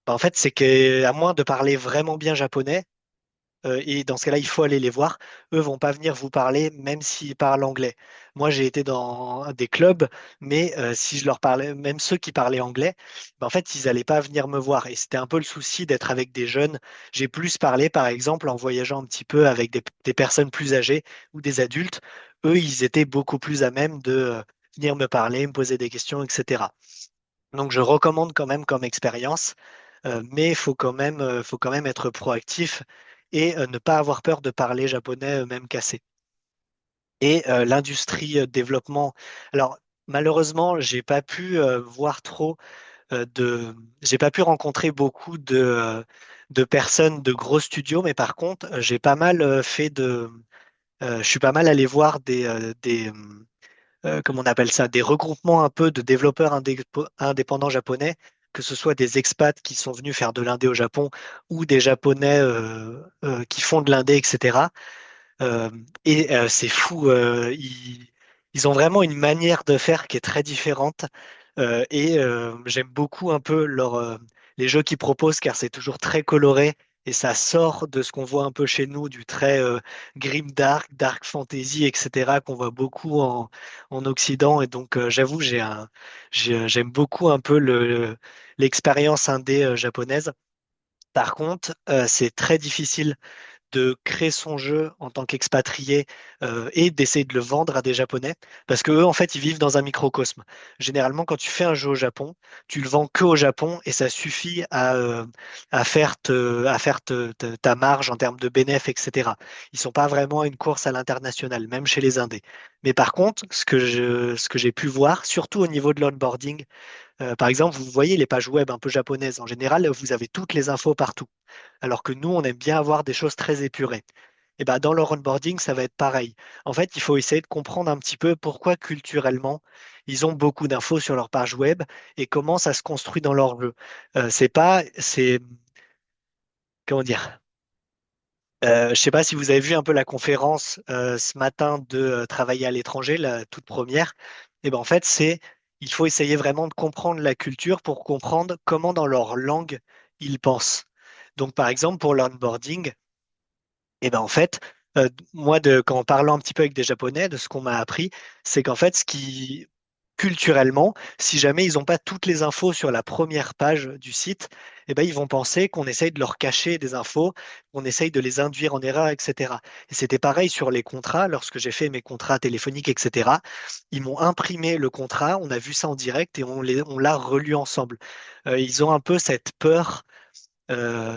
bah, en fait, c'est qu'à moins de parler vraiment bien japonais, et dans ce cas-là, il faut aller les voir. Eux vont pas venir vous parler, même s'ils parlent anglais. Moi, j'ai été dans des clubs, mais si je leur parlais, même ceux qui parlaient anglais, ben, en fait, ils allaient pas venir me voir. Et c'était un peu le souci d'être avec des jeunes. J'ai plus parlé, par exemple, en voyageant un petit peu avec des personnes plus âgées ou des adultes. Eux, ils étaient beaucoup plus à même de venir me parler, me poser des questions, etc. Donc, je recommande quand même comme expérience, mais faut quand même être proactif et ne pas avoir peur de parler japonais, même cassé. Et l'industrie développement. Alors, malheureusement, j'ai pas pu voir trop j'ai pas pu rencontrer beaucoup de personnes de gros studios, mais par contre, j'ai pas mal je suis pas mal allé voir comment on appelle ça, des regroupements un peu de développeurs indépendants japonais, que ce soit des expats qui sont venus faire de l'indé au Japon ou des Japonais qui font de l'indé, etc. C'est fou, ils ont vraiment une manière de faire qui est très différente. J'aime beaucoup un peu les jeux qu'ils proposent car c'est toujours très coloré et ça sort de ce qu'on voit un peu chez nous, du très grim dark, dark fantasy, etc. qu'on voit beaucoup en Occident. Et donc j'avoue, j'aime beaucoup un peu l'expérience indé japonaise. Par contre, c'est très difficile de créer son jeu en tant qu'expatrié et d'essayer de le vendre à des Japonais parce que eux en fait ils vivent dans un microcosme. Généralement quand tu fais un jeu au Japon, tu le vends que au Japon et ça suffit à faire ta marge en termes de bénéfices, etc. Ils sont pas vraiment à une course à l'international, même chez les Indés. Mais par contre, ce que j'ai pu voir, surtout au niveau de l'onboarding, par exemple, vous voyez les pages web un peu japonaises, en général, vous avez toutes les infos partout alors que nous, on aime bien avoir des choses très épurées. Et ben, dans leur onboarding, ça va être pareil. En fait, il faut essayer de comprendre un petit peu pourquoi culturellement, ils ont beaucoup d'infos sur leur page web et comment ça se construit dans leur jeu. Comment dire? Je sais pas si vous avez vu un peu la conférence ce matin de travailler à l'étranger, la toute première. Et ben en fait, il faut essayer vraiment de comprendre la culture pour comprendre comment dans leur langue ils pensent. Donc, par exemple, pour l'onboarding, et ben en fait, moi, quand parlant un petit peu avec des Japonais, de ce qu'on m'a appris, c'est qu'en fait, culturellement, si jamais ils n'ont pas toutes les infos sur la première page du site, eh ben, ils vont penser qu'on essaye de leur cacher des infos, qu'on essaye de les induire en erreur, etc. Et c'était pareil sur les contrats, lorsque j'ai fait mes contrats téléphoniques, etc. Ils m'ont imprimé le contrat, on a vu ça en direct et on l'a relu ensemble. Ils ont un peu cette peur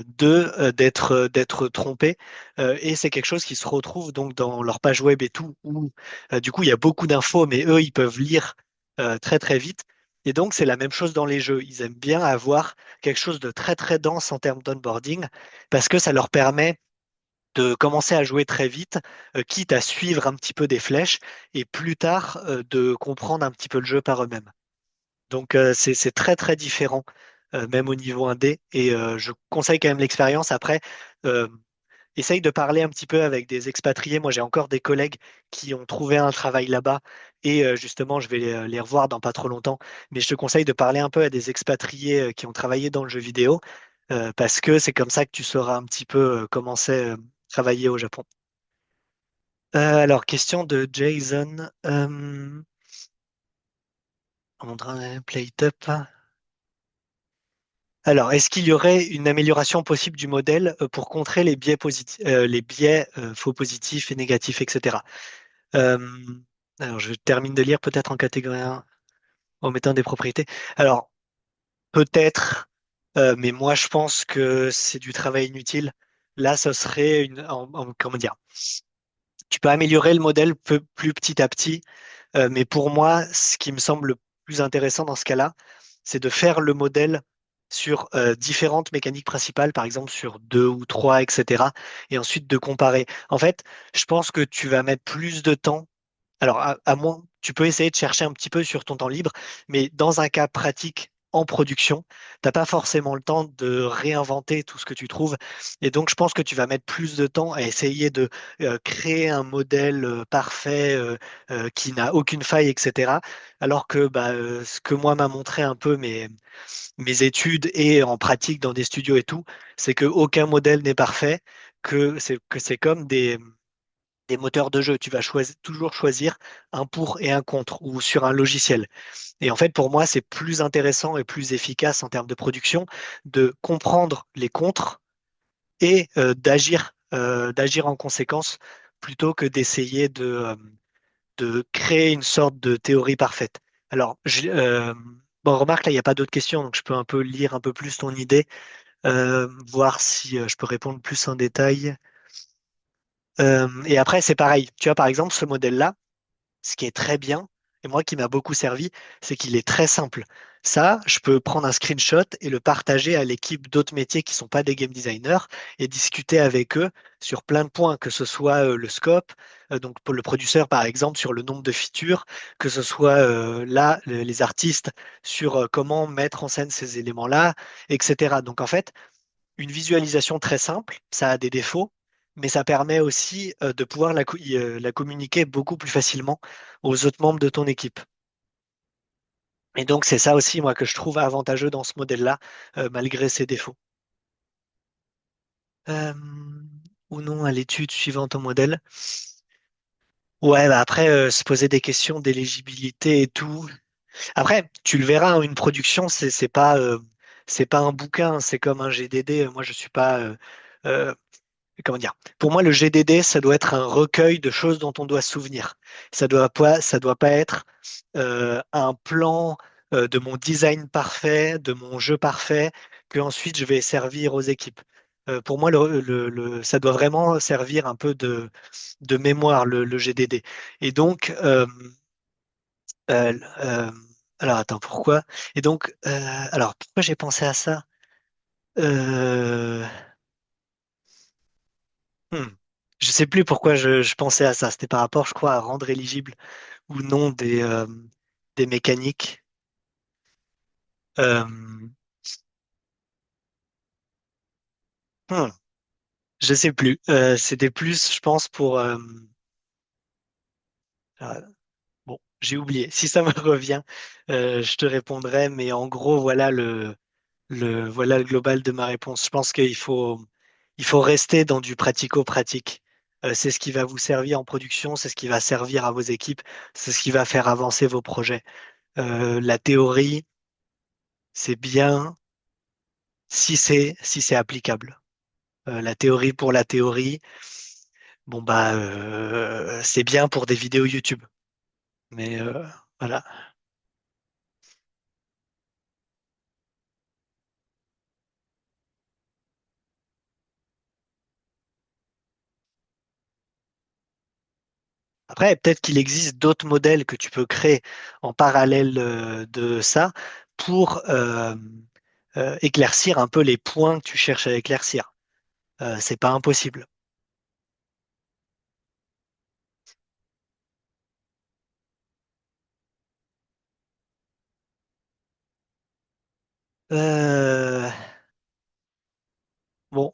d'être trompé. Et c'est quelque chose qui se retrouve donc dans leur page web et tout, où du coup il y a beaucoup d'infos, mais eux ils peuvent lire très très vite. Et donc c'est la même chose dans les jeux. Ils aiment bien avoir quelque chose de très très dense en termes d'onboarding, parce que ça leur permet de commencer à jouer très vite, quitte à suivre un petit peu des flèches, et plus tard de comprendre un petit peu le jeu par eux-mêmes. Donc c'est très très différent, même au niveau 1D. Et je conseille quand même l'expérience. Après, euh, essaye de parler un petit peu avec des expatriés. Moi, j'ai encore des collègues qui ont trouvé un travail là-bas. Et justement, je vais les revoir dans pas trop longtemps. Mais je te conseille de parler un peu à des expatriés qui ont travaillé dans le jeu vidéo, parce que c'est comme ça que tu sauras un petit peu comment c'est travailler au Japon. Alors, question de Jason. On dirait Play Up. Alors, est-ce qu'il y aurait une amélioration possible du modèle pour contrer les biais positifs, les biais faux positifs et négatifs, etc. Euh, alors, je termine de lire peut-être en catégorie 1 en mettant des propriétés. Alors, peut-être, mais moi je pense que c'est du travail inutile. Là, ce serait comment dire, tu peux améliorer le modèle plus petit à petit, mais pour moi, ce qui me semble le plus intéressant dans ce cas-là, c'est de faire le modèle sur différentes mécaniques principales, par exemple sur deux ou trois, etc. Et ensuite de comparer. En fait, je pense que tu vas mettre plus de temps. Alors, à moins, tu peux essayer de chercher un petit peu sur ton temps libre, mais dans un cas pratique en production, t'as pas forcément le temps de réinventer tout ce que tu trouves. Et donc, je pense que tu vas mettre plus de temps à essayer de créer un modèle parfait qui n'a aucune faille, etc. Alors que bah, ce que moi m'a montré un peu mes études et en pratique dans des studios et tout, c'est que aucun modèle n'est parfait, que c'est comme des moteurs de jeu. Tu vas toujours choisir un pour et un contre ou sur un logiciel. Et en fait, pour moi, c'est plus intéressant et plus efficace en termes de production de comprendre les contres et d'agir en conséquence plutôt que d'essayer de créer une sorte de théorie parfaite. Alors, bon, remarque, là, il n'y a pas d'autres questions, donc je peux un peu lire un peu plus ton idée, voir si je peux répondre plus en détail. Et après, c'est pareil. Tu vois, par exemple, ce modèle-là, ce qui est très bien, et moi qui m'a beaucoup servi, c'est qu'il est très simple. Ça, je peux prendre un screenshot et le partager à l'équipe d'autres métiers qui ne sont pas des game designers et discuter avec eux sur plein de points, que ce soit le scope, donc pour le producteur par exemple sur le nombre de features, que ce soit là les artistes sur comment mettre en scène ces éléments-là, etc. Donc en fait, une visualisation très simple, ça a des défauts, mais ça permet aussi de pouvoir la communiquer beaucoup plus facilement aux autres membres de ton équipe. Et donc, c'est ça aussi, moi, que je trouve avantageux dans ce modèle-là, malgré ses défauts. Euh, ou non à l'étude suivant ton modèle. Ouais, bah après, se poser des questions d'éligibilité et tout. Après, tu le verras, hein, une production, c'est pas un bouquin, c'est comme un GDD. Moi, je suis pas, euh, comment dire? Pour moi, le GDD, ça doit être un recueil de choses dont on doit se souvenir. Ça doit pas être un plan de mon design parfait, de mon jeu parfait, que ensuite je vais servir aux équipes. Pour moi, ça doit vraiment servir un peu de mémoire, le GDD. Et donc, euh, euh, alors attends, pourquoi? Et donc, alors pourquoi j'ai pensé à ça? Euh, Hmm. Je sais plus pourquoi je pensais à ça. C'était par rapport, je crois, à rendre éligible ou non des mécaniques. Euh, hmm. Je sais plus. C'était plus, je pense, pour. Euh, bon. j'ai oublié. Si ça me revient, je te répondrai. Mais en gros, voilà voilà le global de ma réponse. Je pense il faut rester dans du pratico-pratique. C'est ce qui va vous servir en production, c'est ce qui va servir à vos équipes, c'est ce qui va faire avancer vos projets. La théorie, c'est bien si c'est applicable. La théorie pour la théorie, bon bah c'est bien pour des vidéos YouTube. Mais voilà. Après, peut-être qu'il existe d'autres modèles que tu peux créer en parallèle de ça pour éclaircir un peu les points que tu cherches à éclaircir. C'est pas impossible. Euh, bon,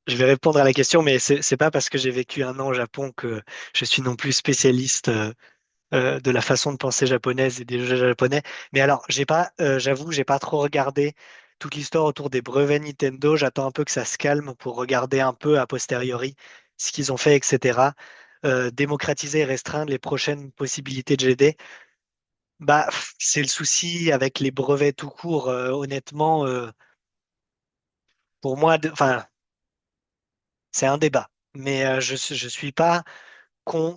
je vais répondre à la question, mais c'est pas parce que j'ai vécu un an au Japon que je suis non plus spécialiste de la façon de penser japonaise et des jeux japonais. Mais alors, j'avoue, j'ai pas trop regardé toute l'histoire autour des brevets Nintendo. J'attends un peu que ça se calme pour regarder un peu a posteriori ce qu'ils ont fait, etc. Démocratiser et restreindre les prochaines possibilités de GD. Bah, c'est le souci avec les brevets tout court. Honnêtement, pour moi, enfin, c'est un débat. Mais je suis pas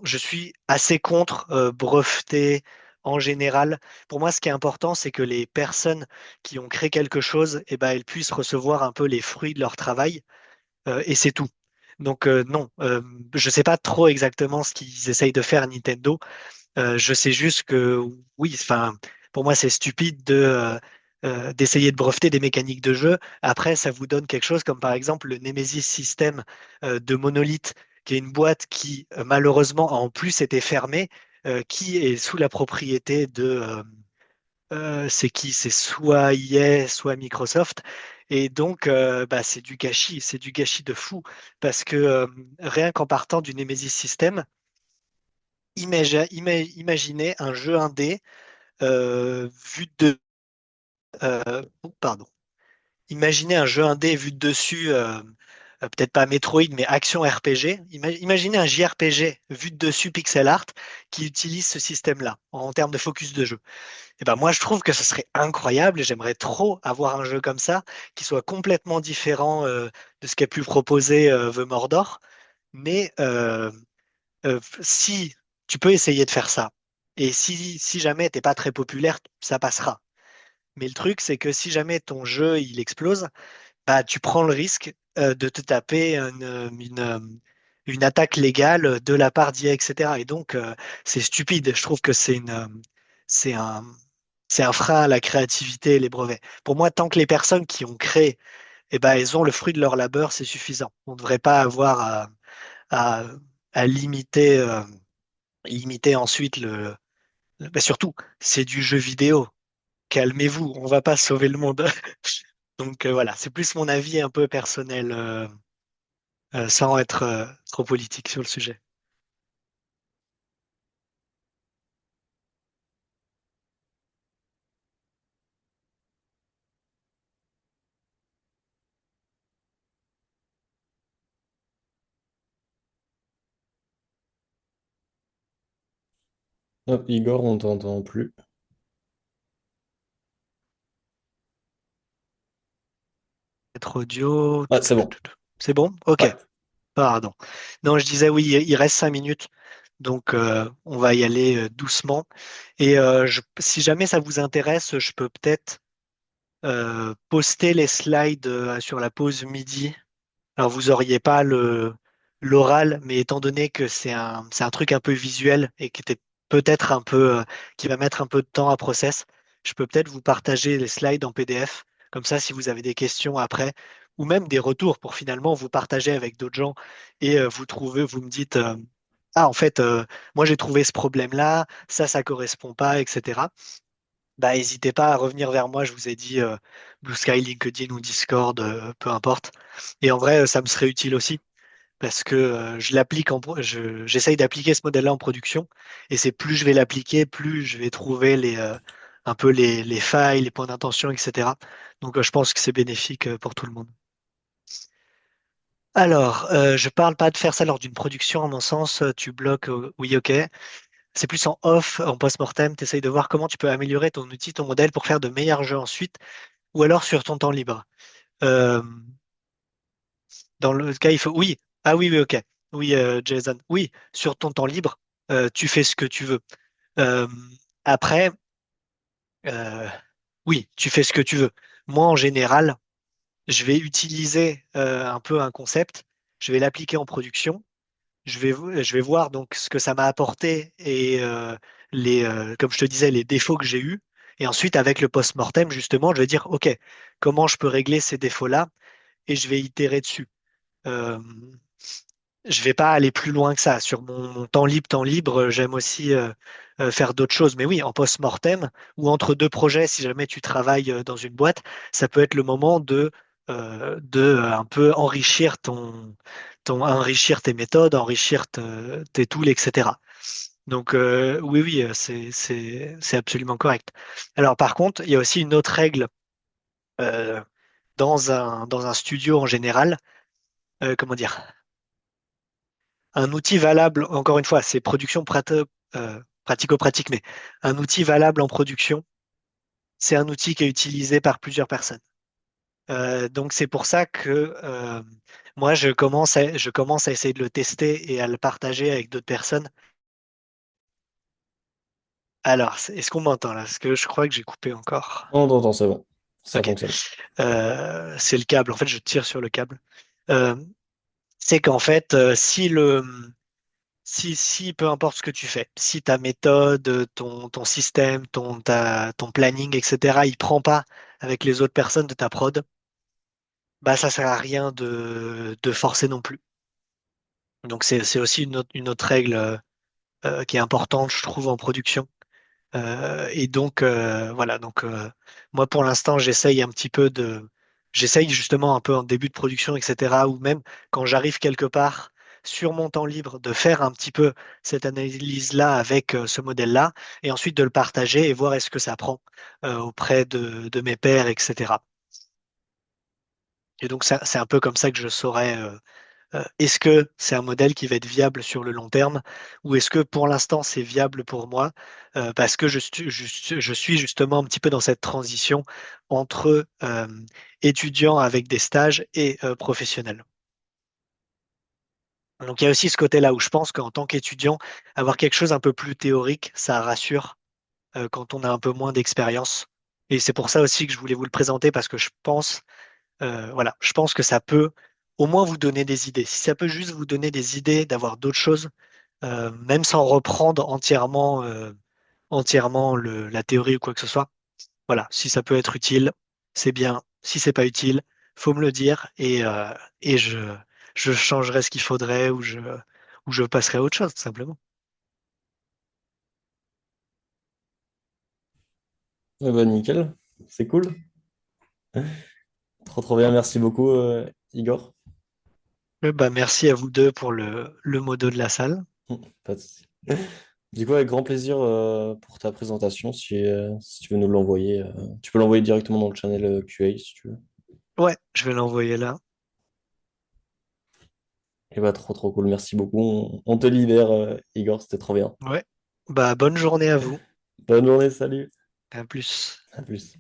je suis assez contre breveter en général. Pour moi, ce qui est important, c'est que les personnes qui ont créé quelque chose, eh ben, elles puissent recevoir un peu les fruits de leur travail, et c'est tout. Donc non, je sais pas trop exactement ce qu'ils essayent de faire à Nintendo. Je sais juste que oui, enfin, pour moi, c'est stupide d'essayer de breveter des mécaniques de jeu. Après, ça vous donne quelque chose comme par exemple le Nemesis System de Monolith, qui est une boîte qui malheureusement a en plus été fermée, qui est sous la propriété c'est qui? C'est soit EA, soit Microsoft. Et donc, bah, c'est du gâchis de fou, parce que rien qu'en partant du Nemesis System, imaginez un jeu indé vu de pardon. Imaginez un jeu indé vu de dessus, peut-être pas Metroid, mais action RPG. Imaginez un JRPG vu de dessus pixel art qui utilise ce système-là en termes de focus de jeu. Et ben moi, je trouve que ce serait incroyable et j'aimerais trop avoir un jeu comme ça qui soit complètement différent de ce qu'a pu proposer The Mordor. Mais si tu peux essayer de faire ça, et si jamais t'es pas très populaire, ça passera. Mais le truc, c'est que si jamais ton jeu il explose, bah tu prends le risque de te taper une attaque légale de la part d'IA, etc. Et donc c'est stupide. Je trouve que c'est un c'est un frein à la créativité et les brevets. Pour moi, tant que les personnes qui ont créé, eh ben, elles ont le fruit de leur labeur, c'est suffisant. On ne devrait pas avoir à, à limiter ensuite bah, surtout, c'est du jeu vidéo. Calmez-vous, on va pas sauver le monde. Donc voilà, c'est plus mon avis un peu personnel, sans être trop politique sur le sujet. Hop, Igor, on t'entend plus. Être audio. Ah, c'est bon. C'est bon? Ok, Ouais. pardon. Non, je disais oui, il reste 5 minutes, donc on va y aller doucement. Et si jamais ça vous intéresse, je peux peut-être poster les slides sur la pause midi. Alors, vous auriez pas l'oral, mais étant donné que c'est un truc un peu visuel et qui était peut-être un peu, qui va mettre un peu de temps à process, je peux peut-être vous partager les slides en PDF. Comme ça, si vous avez des questions après, ou même des retours pour finalement vous partager avec d'autres gens et vous me dites, ah, en fait, moi j'ai trouvé ce problème-là, ça correspond pas, etc. Bah, n'hésitez pas à revenir vers moi. Je vous ai dit Blue Sky, LinkedIn ou Discord, peu importe. Et en vrai, ça me serait utile aussi. parce que je l'applique j'essaye d'appliquer ce modèle-là en production, et c'est plus je vais l'appliquer, plus je vais trouver un peu les failles, les points d'intention, etc. Donc je pense que c'est bénéfique pour tout le monde. Alors, je parle pas de faire ça lors d'une production, à mon sens, tu bloques, oui, ok. C'est plus en off, en post-mortem, tu essayes de voir comment tu peux améliorer ton outil, ton modèle pour faire de meilleurs jeux ensuite, ou alors sur ton temps libre. Euh, Dans le cas, il faut. Oui. Ah oui, oui, ok. Oui, Jason. Oui, sur ton temps libre, tu fais ce que tu veux. Euh, Après, euh, oui, tu fais ce que tu veux. Moi, en général, je vais utiliser un peu un concept, je vais l'appliquer en production, je vais voir donc ce que ça m'a apporté et comme je te disais, les défauts que j'ai eus. Et ensuite, avec le post-mortem, justement, je vais dire, OK, comment je peux régler ces défauts-là? Et je vais itérer dessus. Euh, je vais pas aller plus loin que ça. Sur mon temps libre, j'aime aussi faire d'autres choses. Mais oui, en post-mortem ou entre deux projets, si jamais tu travailles dans une boîte, ça peut être le moment de un peu enrichir enrichir tes méthodes, enrichir tes tools, etc. Donc oui, oui, c'est absolument correct. Alors par contre, il y a aussi une autre règle euh, dans un studio en général. Comment dire? Un outil valable, encore une fois, c'est pratico-pratique, mais un outil valable en production, c'est un outil qui est utilisé par plusieurs personnes. Donc c'est pour ça que moi je commence à essayer de le tester et à le partager avec d'autres personnes. Alors, est-ce qu'on m'entend là? Parce que je crois que j'ai coupé encore. Non, non, non, c'est bon. Ça Ok. fonctionne. C'est le câble. En fait, je tire sur le câble. Euh, c'est qu'en fait, si, peu importe ce que tu fais, si ta méthode, ton système, ton planning, etc., il prend pas avec les autres personnes de ta prod, bah ça sert à rien de forcer non plus. Donc c'est aussi une autre règle qui est importante, je trouve, en production. Et donc voilà, donc moi pour l'instant j'essaye justement un peu en début de production, etc. Ou même quand j'arrive quelque part sur mon temps libre de faire un petit peu cette analyse-là avec ce modèle-là et ensuite de le partager et voir est-ce que ça prend auprès de mes pairs, etc. Et donc c'est un peu comme ça que je saurais est-ce que c'est un modèle qui va être viable sur le long terme ou est-ce que pour l'instant c'est viable pour moi parce que je suis justement un petit peu dans cette transition entre étudiant avec des stages et professionnel. Donc il y a aussi ce côté-là où je pense qu'en tant qu'étudiant, avoir quelque chose un peu plus théorique, ça rassure quand on a un peu moins d'expérience. Et c'est pour ça aussi que je voulais vous le présenter parce que voilà, je pense que ça peut au moins vous donner des idées. Si ça peut juste vous donner des idées d'avoir d'autres choses, même sans reprendre entièrement la théorie ou quoi que ce soit. Voilà, si ça peut être utile, c'est bien. Si c'est pas utile, faut me le dire et je changerai ce qu'il faudrait ou je passerai à autre chose, tout simplement. Eh ben, nickel. C'est cool. Trop, trop bien. Merci beaucoup, Igor. Bah, merci à vous deux pour le modo de la salle. Pas de souci. Du coup, avec grand plaisir pour ta présentation, si tu veux nous l'envoyer. Tu peux l'envoyer directement dans le channel QA si tu veux. Ouais, je vais l'envoyer là. Et bah, trop, trop cool. Merci beaucoup. On te libère, Igor. C'était trop bien. Ouais. Bah, bonne journée à vous. Bonne journée. Salut. À plus. À plus.